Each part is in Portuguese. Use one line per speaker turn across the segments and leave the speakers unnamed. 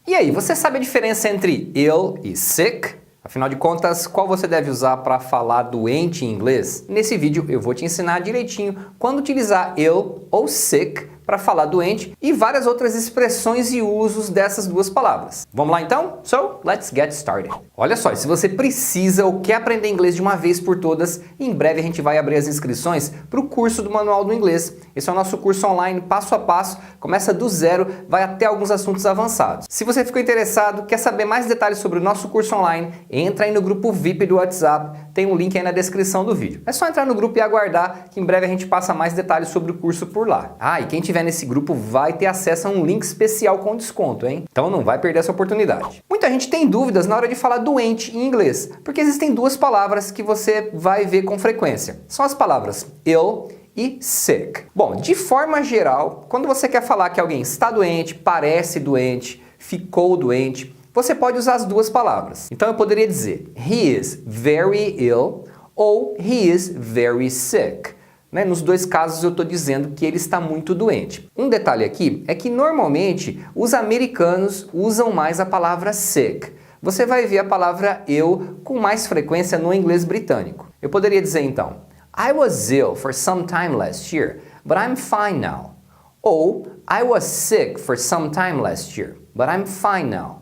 E aí, você sabe a diferença entre ill e sick? Afinal de contas, qual você deve usar para falar doente em inglês? Nesse vídeo eu vou te ensinar direitinho quando utilizar ill ou sick para falar doente e várias outras expressões e usos dessas duas palavras. Vamos lá então? So, let's get started. Olha só, se você precisa ou quer aprender inglês de uma vez por todas, em breve a gente vai abrir as inscrições para o curso do Manual do Inglês. Esse é o nosso curso online, passo a passo, começa do zero, vai até alguns assuntos avançados. Se você ficou interessado, quer saber mais detalhes sobre o nosso curso online, entra aí no grupo VIP do WhatsApp, tem um link aí na descrição do vídeo. É só entrar no grupo e aguardar que em breve a gente passa mais detalhes sobre o curso por lá. Ah, e quem tiver nesse grupo vai ter acesso a um link especial com desconto, hein? Então não vai perder essa oportunidade. Muita gente tem dúvidas na hora de falar doente em inglês, porque existem duas palavras que você vai ver com frequência. São as palavras ill e sick. Bom, de forma geral, quando você quer falar que alguém está doente, parece doente, ficou doente, você pode usar as duas palavras. Então eu poderia dizer he is very ill ou he is very sick. Nos dois casos eu estou dizendo que ele está muito doente. Um detalhe aqui é que normalmente os americanos usam mais a palavra sick. Você vai ver a palavra ill com mais frequência no inglês britânico. Eu poderia dizer então, I was ill for some time last year, but I'm fine now. Ou I was sick for some time last year, but I'm fine now.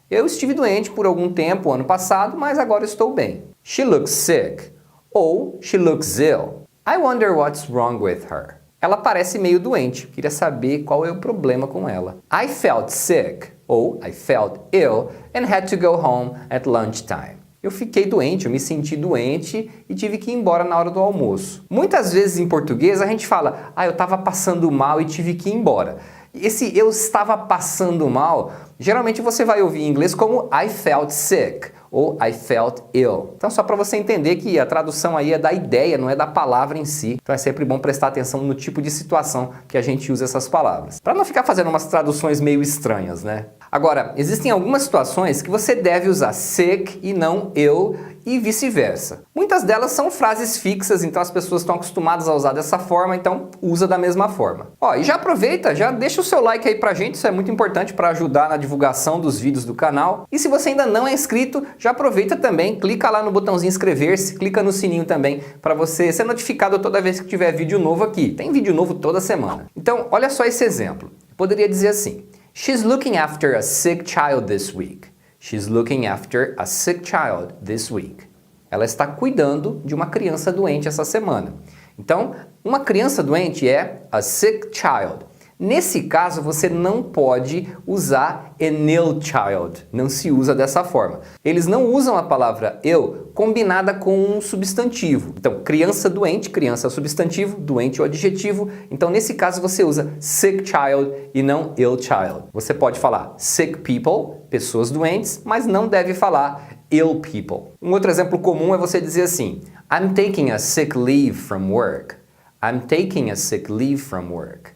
Eu estive doente por algum tempo ano passado, mas agora estou bem. She looks sick. Ou she looks ill. I wonder what's wrong with her. Ela parece meio doente. Queria saber qual é o problema com ela. I felt sick. Ou I felt ill and had to go home at lunchtime. Eu fiquei doente, eu me senti doente e tive que ir embora na hora do almoço. Muitas vezes em português a gente fala, eu estava passando mal e tive que ir embora. Esse eu estava passando mal, geralmente você vai ouvir em inglês como I felt sick ou I felt ill. Então só para você entender que a tradução aí é da ideia, não é da palavra em si. Então é sempre bom prestar atenção no tipo de situação que a gente usa essas palavras. Para não ficar fazendo umas traduções meio estranhas, né? Agora, existem algumas situações que você deve usar sick e não ill e vice-versa. Muitas delas são frases fixas, então as pessoas estão acostumadas a usar dessa forma, então usa da mesma forma. E já aproveita, já deixa o seu like aí pra gente, isso é muito importante para ajudar na divulgação dos vídeos do canal. E se você ainda não é inscrito, já aproveita também, clica lá no botãozinho inscrever-se, clica no sininho também para você ser notificado toda vez que tiver vídeo novo aqui. Tem vídeo novo toda semana. Então, olha só esse exemplo. Eu poderia dizer assim, She's looking after a sick child this week. She's looking after a sick child this week. Ela está cuidando de uma criança doente essa semana. Então, uma criança doente é a sick child. Nesse caso, você não pode usar an ill child. Não se usa dessa forma. Eles não usam a palavra ill combinada com um substantivo. Então, criança doente, criança é o substantivo, doente é o adjetivo. Então, nesse caso, você usa sick child e não ill child. Você pode falar sick people, pessoas doentes, mas não deve falar ill people. Um outro exemplo comum é você dizer assim, I'm taking a sick leave from work. I'm taking a sick leave from work.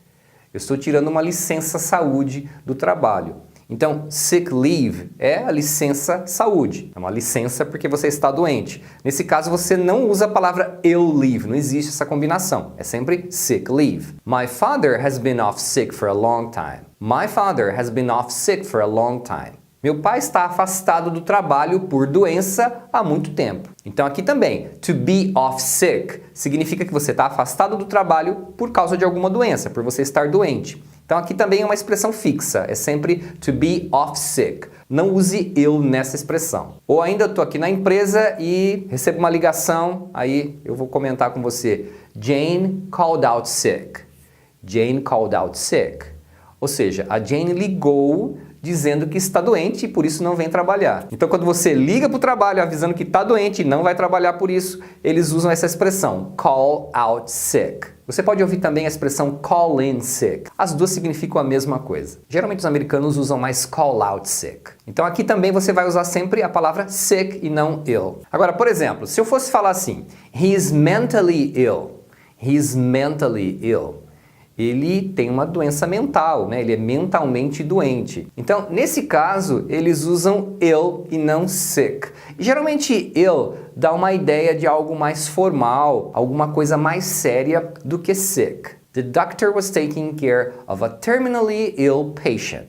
Eu estou tirando uma licença saúde do trabalho. Então, sick leave é a licença saúde. É uma licença porque você está doente. Nesse caso, você não usa a palavra ill leave. Não existe essa combinação. É sempre sick leave. My father has been off sick for a long time. My father has been off sick for a long time. Meu pai está afastado do trabalho por doença há muito tempo. Então aqui também, to be off sick significa que você está afastado do trabalho por causa de alguma doença, por você estar doente. Então aqui também é uma expressão fixa, é sempre to be off sick. Não use ill nessa expressão. Ou ainda eu estou aqui na empresa e recebo uma ligação, aí eu vou comentar com você, Jane called out sick. Jane called out sick. Ou seja, a Jane ligou dizendo que está doente e por isso não vem trabalhar. Então quando você liga para o trabalho avisando que está doente e não vai trabalhar por isso, eles usam essa expressão, call out sick. Você pode ouvir também a expressão call in sick. As duas significam a mesma coisa. Geralmente os americanos usam mais call out sick. Então aqui também você vai usar sempre a palavra sick e não ill. Agora, por exemplo, se eu fosse falar assim, he is mentally ill. He is mentally ill. Ele tem uma doença mental, né? Ele é mentalmente doente. Então, nesse caso, eles usam ill e não sick. E, geralmente, ill dá uma ideia de algo mais formal, alguma coisa mais séria do que sick. The doctor was taking care of a terminally ill patient.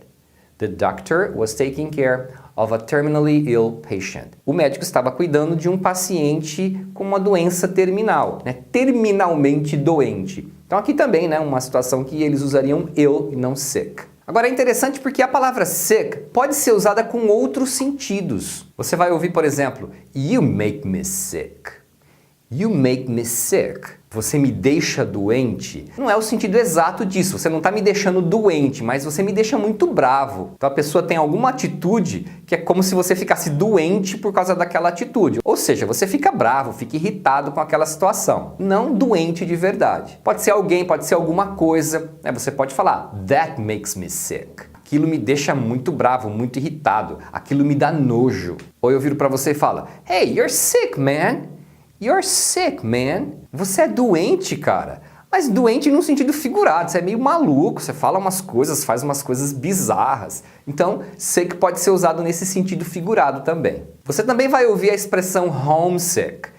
The doctor was taking care of a terminally ill patient. O médico estava cuidando de um paciente com uma doença terminal, né? Terminalmente doente. Então aqui também, né, uma situação que eles usariam ill e não sick. Agora é interessante porque a palavra sick pode ser usada com outros sentidos. Você vai ouvir, por exemplo, you make me sick. You make me sick. Você me deixa doente. Não é o sentido exato disso. Você não está me deixando doente, mas você me deixa muito bravo. Então a pessoa tem alguma atitude que é como se você ficasse doente por causa daquela atitude. Ou seja, você fica bravo, fica irritado com aquela situação. Não doente de verdade. Pode ser alguém, pode ser alguma coisa. Você pode falar, that makes me sick. Aquilo me deixa muito bravo, muito irritado. Aquilo me dá nojo. Ou eu viro para você e falo, hey, you're sick, man. You're sick, man. Você é doente, cara. Mas doente num sentido figurado. Você é meio maluco, você fala umas coisas, faz umas coisas bizarras. Então, sick pode ser usado nesse sentido figurado também. Você também vai ouvir a expressão homesick.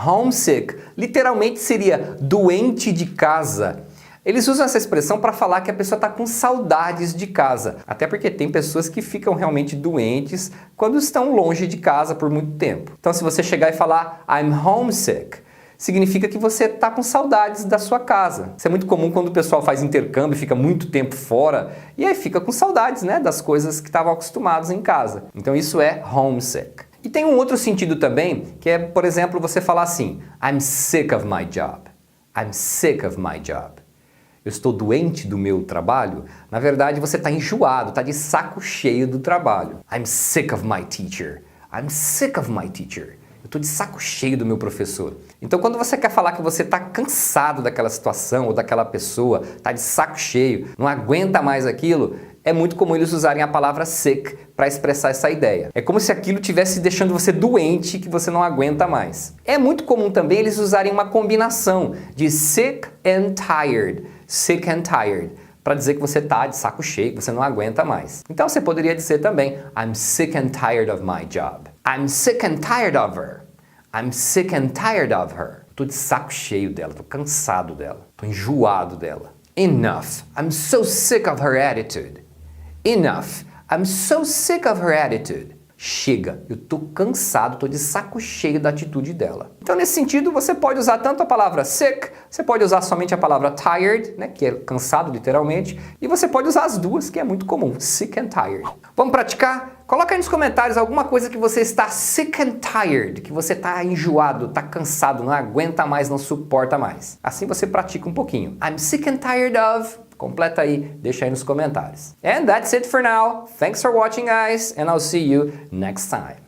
Homesick literalmente seria doente de casa. Eles usam essa expressão para falar que a pessoa está com saudades de casa. Até porque tem pessoas que ficam realmente doentes quando estão longe de casa por muito tempo. Então se você chegar e falar I'm homesick, significa que você está com saudades da sua casa. Isso é muito comum quando o pessoal faz intercâmbio e fica muito tempo fora e aí fica com saudades, né, das coisas que estavam acostumados em casa. Então isso é homesick. E tem um outro sentido também, que é, por exemplo, você falar assim, I'm sick of my job. I'm sick of my job. Eu estou doente do meu trabalho, na verdade você está enjoado, está de saco cheio do trabalho. I'm sick of my teacher. I'm sick of my teacher. Eu estou de saco cheio do meu professor. Então quando você quer falar que você está cansado daquela situação ou daquela pessoa, está de saco cheio, não aguenta mais aquilo, é muito comum eles usarem a palavra sick para expressar essa ideia. É como se aquilo estivesse deixando você doente, que você não aguenta mais. É muito comum também eles usarem uma combinação de sick and tired. Sick and tired, para dizer que você está de saco cheio, que você não aguenta mais. Então você poderia dizer também, I'm sick and tired of my job. I'm sick and tired of her. I'm sick and tired of her. Estou de saco cheio dela, estou cansado dela, estou enjoado dela. Enough, I'm so sick of her attitude. Enough, I'm so sick of her attitude. Chega, eu tô cansado, tô de saco cheio da atitude dela. Então nesse sentido você pode usar tanto a palavra sick, você pode usar somente a palavra tired, né, que é cansado literalmente, e você pode usar as duas, que é muito comum, sick and tired. Vamos praticar? Coloca aí nos comentários alguma coisa que você está sick and tired, que você está enjoado, está cansado, não aguenta mais, não suporta mais. Assim você pratica um pouquinho. I'm sick and tired of... Completa aí, deixa aí nos comentários. And that's it for now. Thanks for watching, guys, and I'll see you next time.